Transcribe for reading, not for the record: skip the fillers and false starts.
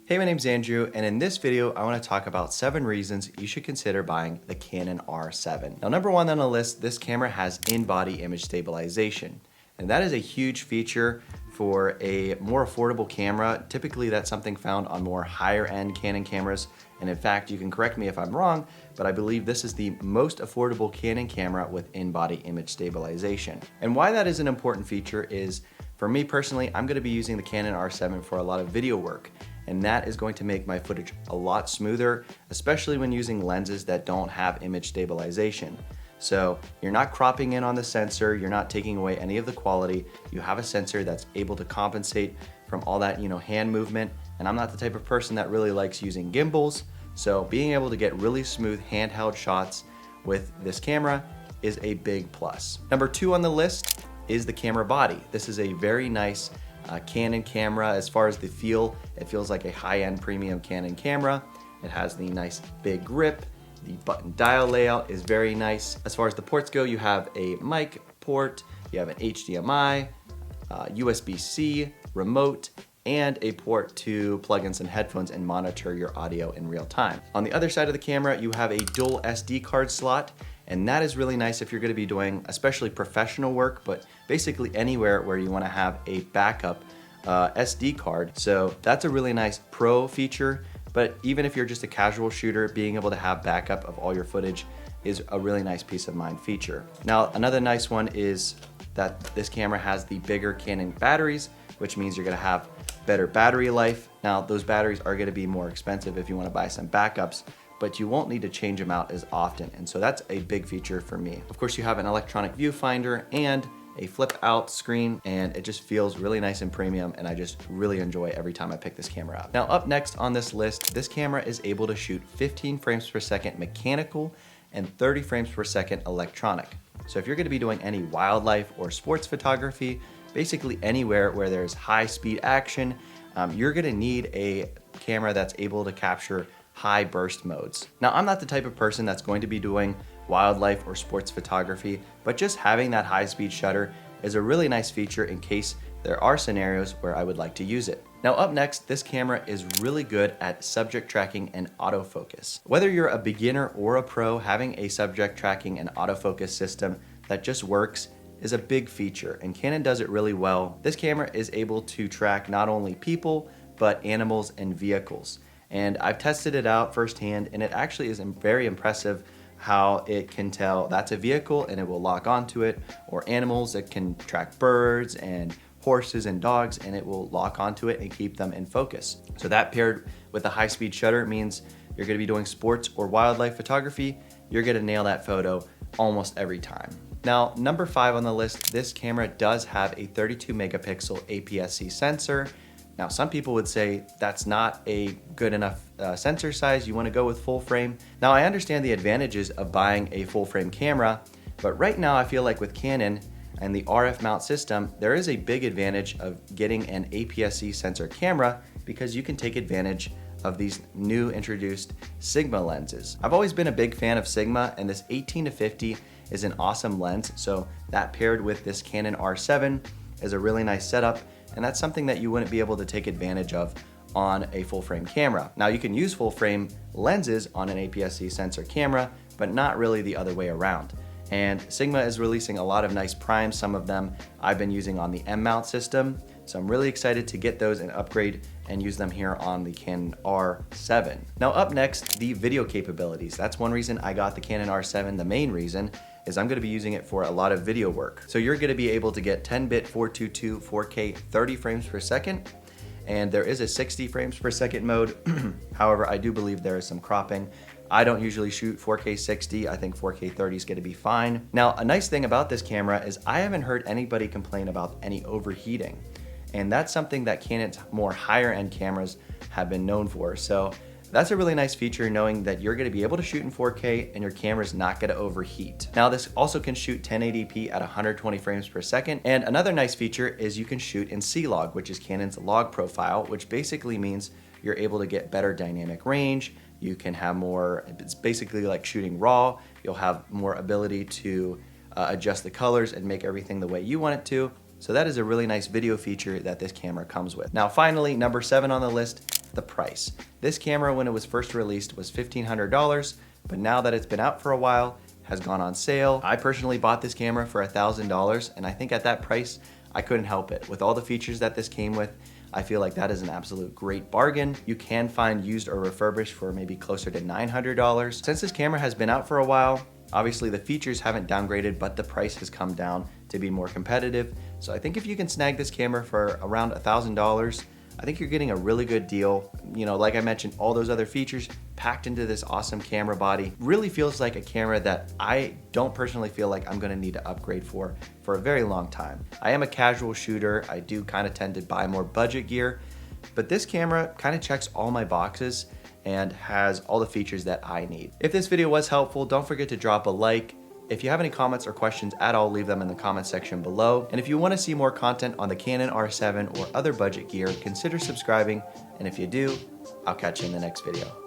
Hey, my name's Andrew, and in this video, I want to talk about 7 reasons you should consider buying the Canon R7. Now, number 1 on the list, this camera has in-body image stabilization, and that is a huge feature for a more affordable camera. Typically, that's something found on more higher-end Canon cameras, and in fact, you can correct me if I'm wrong, but I believe this is the most affordable Canon camera with in-body image stabilization. And why that is an important feature is, for me personally, I'm going to be using the Canon R7 for a lot of video work, and that is going to make my footage a lot smoother, especially when using lenses that don't have image stabilization. So you're not cropping in on the sensor, you're not taking away any of the quality, you have a sensor that's able to compensate from all that, hand movement, and I'm not the type of person that really likes using gimbals, so being able to get really smooth handheld shots with this camera is a big plus. Number 2 on the list is the camera body. This is a very nice Canon camera. As far as the feel, it feels like a high-end premium Canon camera. It has the nice big grip. The button dial layout is very nice. As far as the ports go, you have a mic port, you have an HDMI, USB-C, remote, and a port to plug in some headphones and monitor your audio in real time. On the other side of the camera, you have a dual SD card slot, and that is really nice if you're going to be doing especially professional work, but basically anywhere where you want to have a backup SD card. So that's a really nice pro feature, but even if you're just a casual shooter, being able to have backup of all your footage is a really nice peace of mind feature. Now, another nice one is that this camera has the bigger Canon batteries, which means you're going to have better battery life. Now, those batteries are going to be more expensive if you want to buy some backups, but you won't need to change them out as often, and so that's a big feature for me. Of course, you have an electronic viewfinder and a flip out screen, and it just feels really nice and premium, and I just really enjoy every time I pick this camera up. Now, up next on this list, this camera is able to shoot 15 frames per second mechanical and 30 frames per second electronic. So if you're gonna be doing any wildlife or sports photography, basically anywhere where there's high speed action, you're gonna need a camera that's able to capture high burst modes. Now, I'm not the type of person that's going to be doing wildlife or sports photography, but just having that high speed shutter is a really nice feature in case there are scenarios where I would like to use it. Now, up next, this camera is really good at subject tracking and autofocus. Whether you're a beginner or a pro, having a subject tracking and autofocus system that just works is a big feature, and Canon does it really well. This camera is able to track not only people, but animals and vehicles. And I've tested it out firsthand, and it actually is very impressive how it can tell that's a vehicle and it will lock onto it, or animals that can track birds and horses and dogs, and it will lock onto it and keep them in focus. So that paired with a high-speed shutter means you're gonna be doing sports or wildlife photography, you're gonna nail that photo almost every time. Now, number 5 on the list, this camera does have a 32 megapixel APS-C sensor. Now, some people would say that's not a good enough sensor size, you wanna go with full frame. Now, I understand the advantages of buying a full frame camera, but right now I feel like with Canon and the RF mount system, there is a big advantage of getting an APS-C sensor camera because you can take advantage of these new introduced Sigma lenses. I've always been a big fan of Sigma, and this 18-50 is an awesome lens, so that paired with this Canon R7 is a really nice setup, and that's something that you wouldn't be able to take advantage of on a full frame camera. Now, you can use full frame lenses on an APS-C sensor camera, but not really the other way around. And Sigma is releasing a lot of nice primes. Some of them I've been using on the M mount system, so I'm really excited to get those and upgrade and use them here on the Canon R7. Now, up next, the video capabilities. That's one reason I got the Canon R7. The main reason is I'm gonna be using it for a lot of video work. So you're gonna be able to get 10-bit 422 4K 30 frames per second, and there is a 60 frames per second mode. However, I do believe there is some cropping. I don't usually shoot 4K 60, I think 4K 30 is gonna be fine. Now, a nice thing about this camera is I haven't heard anybody complain about any overheating, and that's something that Canon's more higher end cameras have been known for. So that's a really nice feature, knowing that you're gonna be able to shoot in 4K and your camera's not gonna overheat. Now, this also can shoot 1080p at 120 frames per second. And another nice feature is you can shoot in C-Log, which is Canon's log profile, which basically means you're able to get better dynamic range. You can have more, it's basically like shooting RAW. You'll have more ability to adjust the colors and make everything the way you want it to. So that is a really nice video feature that this camera comes with. Now finally, number 7 on the list, the price. This camera, when it was first released, was $1,500, but now that it's been out for a while, has gone on sale. I personally bought this camera for $1,000, and I think at that price, I couldn't help it. With all the features that this came with, I feel like that is an absolute great bargain. You can find used or refurbished for maybe closer to $900. Since this camera has been out for a while, obviously the features haven't downgraded, but the price has come down to be more competitive. So I think if you can snag this camera for around $1,000, I think you're getting a really good deal. You know, like I mentioned, all those other features packed into this awesome camera body. Really feels like a camera that I don't personally feel like I'm gonna need to upgrade for a very long time. I am a casual shooter. I do kind of tend to buy more budget gear, but this camera kind of checks all my boxes and has all the features that I need. If this video was helpful, don't forget to drop a like. If you have any comments or questions at all, leave them in the comment section below. And if you want to see more content on the Canon R7 or other budget gear, consider subscribing. And if you do, I'll catch you in the next video.